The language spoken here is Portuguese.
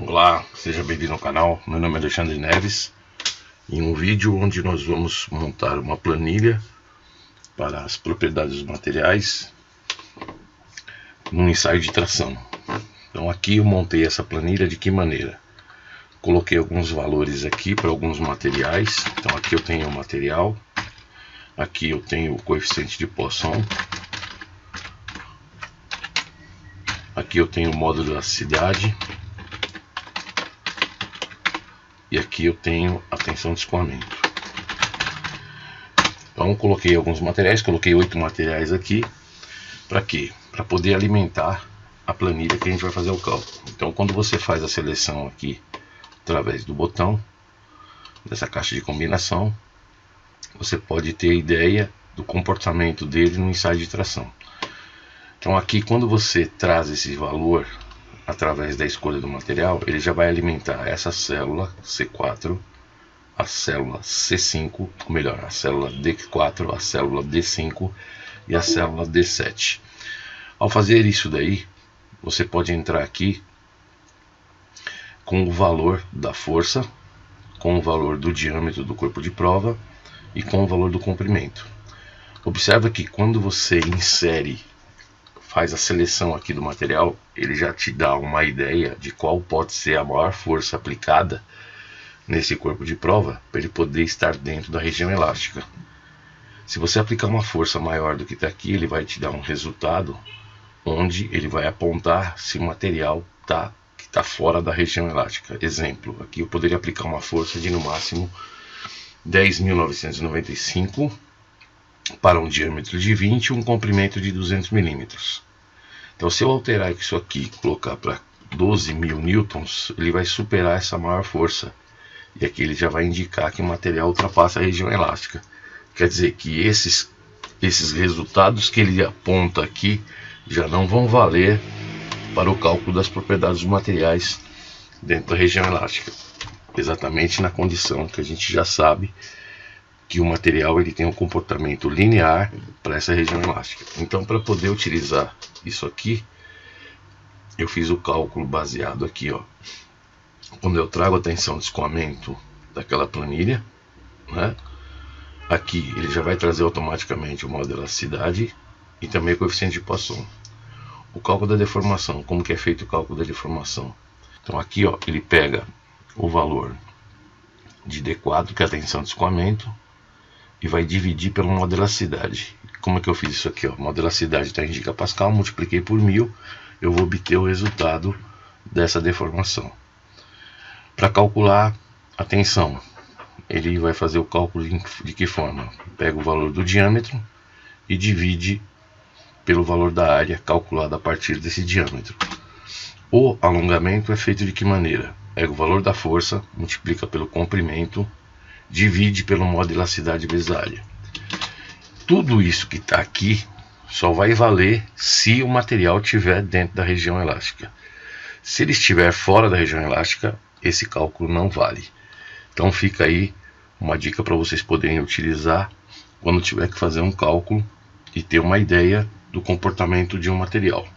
Olá, seja bem-vindo ao canal. Meu nome é Alexandre Neves. Em um vídeo onde nós vamos montar uma planilha para as propriedades dos materiais num ensaio de tração. Então aqui eu montei essa planilha de que maneira? Coloquei alguns valores aqui para alguns materiais. Então aqui eu tenho o material, aqui eu tenho o coeficiente de Poisson, aqui eu tenho o módulo de elasticidade e aqui eu tenho a tensão de escoamento. Então coloquei alguns materiais, coloquei 8 materiais aqui. Para quê? Para poder alimentar a planilha que a gente vai fazer o cálculo. Então quando você faz a seleção aqui através do botão dessa caixa de combinação, você pode ter ideia do comportamento dele no ensaio de tração. Então aqui, quando você traz esse valor através da escolha do material, ele já vai alimentar essa célula C4, a célula C5, ou melhor, a célula D4, a célula D5 e a célula D7. Ao fazer isso daí, você pode entrar aqui com o valor da força, com o valor do diâmetro do corpo de prova e com o valor do comprimento. Observa que quando você faz a seleção aqui do material, ele já te dá uma ideia de qual pode ser a maior força aplicada nesse corpo de prova para ele poder estar dentro da região elástica. Se você aplicar uma força maior do que está aqui, ele vai te dar um resultado onde ele vai apontar se o material está fora da região elástica. Exemplo, aqui eu poderia aplicar uma força de no máximo 10.995 para um diâmetro de 20 e um comprimento de 200 milímetros. Então se eu alterar isso aqui, colocar para 12.000 newtons, ele vai superar essa maior força. E aqui ele já vai indicar que o material ultrapassa a região elástica. Quer dizer que esses resultados que ele aponta aqui já não vão valer para o cálculo das propriedades dos materiais dentro da região elástica. Exatamente na condição que a gente já sabe que o material ele tem um comportamento linear para essa região elástica. Então, para poder utilizar isso aqui, eu fiz o cálculo baseado aqui, ó. Quando eu trago a tensão de escoamento daquela planilha, né? Aqui ele já vai trazer automaticamente o módulo de elasticidade e também o coeficiente de Poisson. O cálculo da deformação, como que é feito o cálculo da deformação? Então aqui, ó, ele pega o valor de D4, que é a tensão de escoamento, e vai dividir pelo módulo de elasticidade. Como é que eu fiz isso aqui? O módulo de elasticidade está em gigapascal, multipliquei por 1000, eu vou obter o resultado dessa deformação. Para calcular a tensão, ele vai fazer o cálculo de que forma? Pega o valor do diâmetro e divide pelo valor da área calculada a partir desse diâmetro. O alongamento é feito de que maneira? Pega o valor da força, multiplica pelo comprimento, divide pelo módulo de elasticidade vezes a área. Tudo isso que está aqui só vai valer se o material estiver dentro da região elástica. Se ele estiver fora da região elástica, esse cálculo não vale. Então fica aí uma dica para vocês poderem utilizar quando tiver que fazer um cálculo e ter uma ideia do comportamento de um material.